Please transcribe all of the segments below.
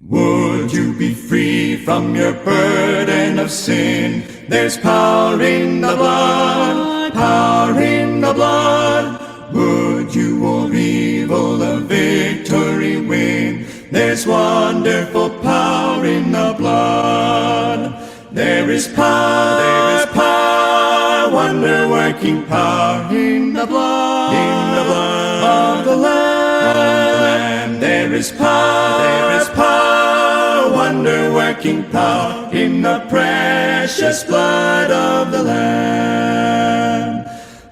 Would you be free from your burden of sin? There's power in the blood, power in the blood. Would you or evil a victory win? There's wonderful power in the blood. There is power, wonder-working power in the blood of the Lamb. There is power, wonder-working power in the precious blood of the Lamb.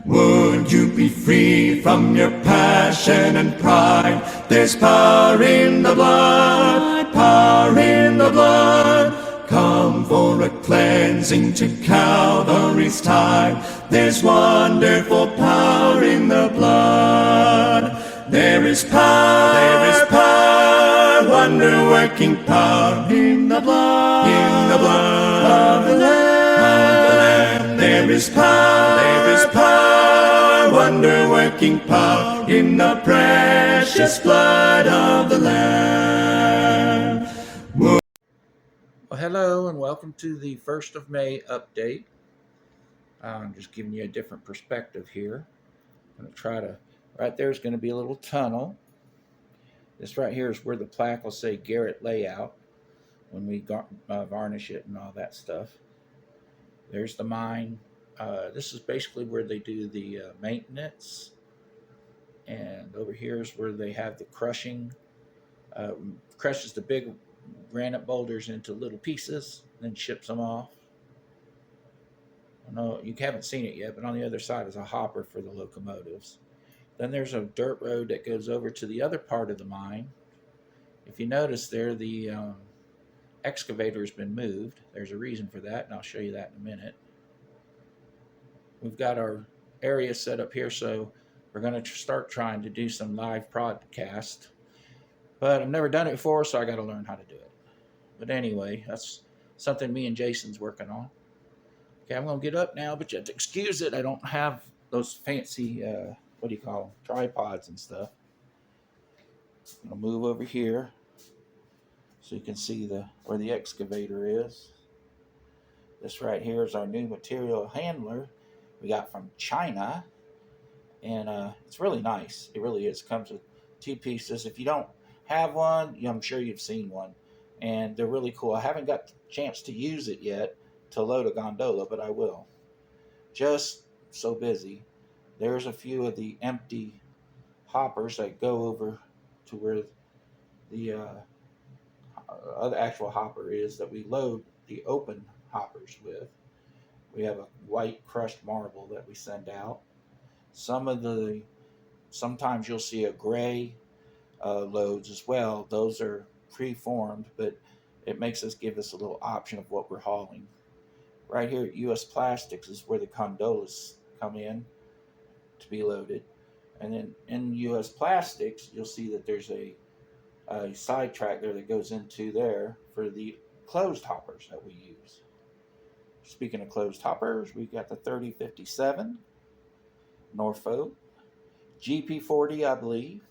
Would you be free from your passion and pride? There's power in the blood, power in the blood. Come for a cleansing to Calvary's tide. There's wonderful power in the blood. There is power, wonder-working power in the blood of the Lamb. There is power, wonder-working power in the precious blood of the Lamb. Well, hello and welcome to the 1st of May update. I'm just giving you a different perspective here. I'm going to try to, right there's going to be a little tunnel. This right here is where the plaque will say Garrett Layout when we varnish it and all that stuff. There's the mine. This is basically where they do the maintenance. And over here is where they have the crushing. Crushes the big granite boulders into little pieces, then ships them off. No, you haven't seen it yet, but on the other side is a hopper for the locomotives. Then there's a dirt road that goes over to the other part of the mine. If you notice there, the excavator has been moved. There's a reason for that, and I'll show you that in a minute. We've got our area set up here, so we're going to start trying to do some live broadcast. But I've never done it before, so I got to learn how to do it. But anyway, that's something me and Jason's working on. Okay, I'm going to get up now, but you have to excuse it. I don't have those fancy, tripods and stuff. I'm going to move over here so you can see where the excavator is. This right here is our new material handler we got from China. And it's really nice. It really is. It comes with 2 pieces. If you don't have one, I'm sure you've seen one. And they're really cool. I haven't got the chance to use it yet to load a gondola, but I will. Just so busy. There's a few of the empty hoppers that go over to where the other actual hopper is that we load the open hoppers with. We have a white crushed marble that we send out. Sometimes you'll see a gray loads as well. Those are preformed, but it makes us give us a little option of what we're hauling. Right here at U.S. Plastics is where the gondolas come in to be loaded. And then in U.S. Plastics, you'll see that there's a side track there that goes into there for the closed hoppers that we use. Speaking of closed hoppers, we got the 3057 Norfolk, GP40, I believe.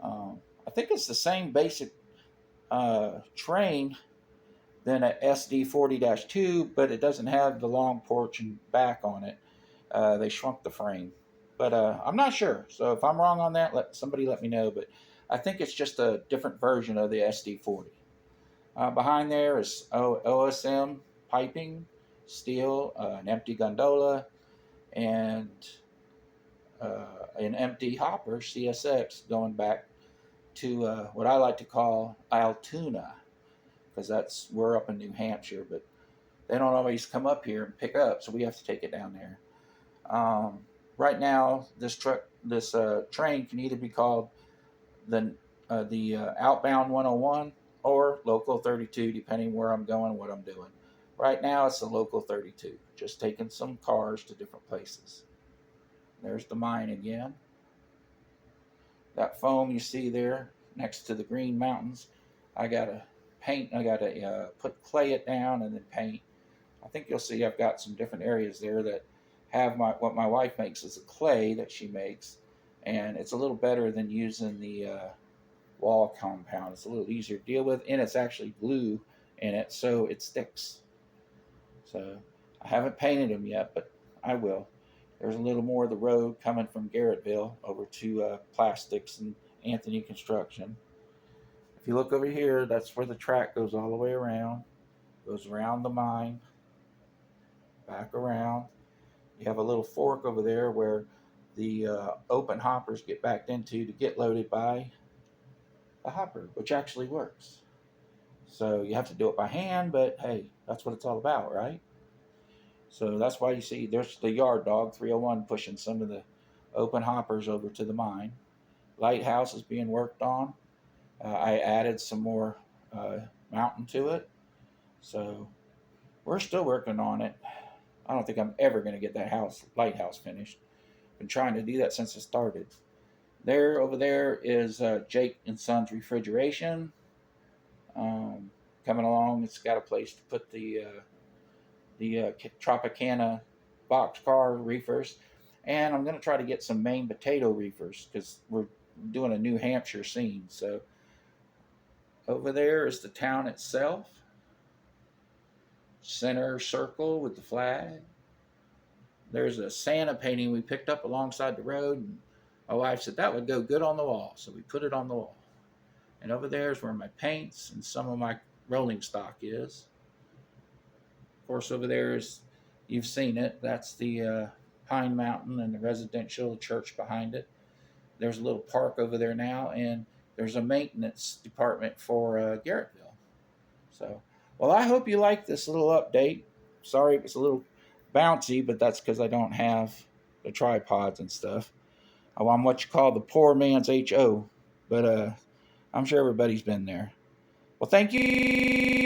I think it's the same basic train than a SD40-2, but it doesn't have the long porch and back on it. They shrunk the frame, but I'm not sure. So if I'm wrong on that, somebody let me know. But I think it's just a different version of the SD40. Behind there is OSM piping, steel, an empty gondola, and an empty hopper, CSX, going back to what I like to call Altoona, because we're up in New Hampshire, but they don't always come up here and pick up, so we have to take it down there. Right now, this train can either be called the outbound 101 or local 32, depending where I'm going, what I'm doing. Right now, it's the local 32, just taking some cars to different places. There's the mine again. That foam you see there next to the Green Mountains, I got to put clay it down and then paint. I think you'll see I've got some different areas there that have what my wife makes is a clay that she makes, and it's a little better than using the wall compound. It's a little easier to deal with, and it's actually glue in it, so it sticks. So I haven't painted them yet, but I will. There's a little more of the road coming from Garrettville over to Plastics and Anthony Construction. If you look over here, that's where the track goes all the way around. Goes around the mine, back around. You have a little fork over there where the open hoppers get backed into to get loaded by the hopper, which actually works. So you have to do it by hand, but hey, that's what it's all about, right? So that's why you see there's the yard dog 301 pushing some of the open hoppers over to the mine. Lighthouse is being worked on. I added some more mountain to it. So we're still working on it. I don't think I'm ever going to get that lighthouse finished. Been trying to do that since it started. Over there is Jake and Sons Refrigeration. Coming along, it's got a place to put the Tropicana boxcar reefers, and I'm going to try to get some Maine potato reefers because we're doing a New Hampshire scene. So over there is the town itself. Center circle with the flag. There's a Santa painting we picked up alongside the road, and my wife said that would go good on the wall, so we put it on the wall. And over there is where my paints and some of my rolling stock is. Of course, over there is, you've seen it, that's the Pine Mountain and the residential church behind it. There's a little park over there now, and there's a maintenance department for Garrettville. So, well, I hope you like this little update. Sorry it was a little bouncy, but that's because I don't have the tripods and stuff. I'm what you call the poor man's HO, but I'm sure everybody's been there. Well, thank you.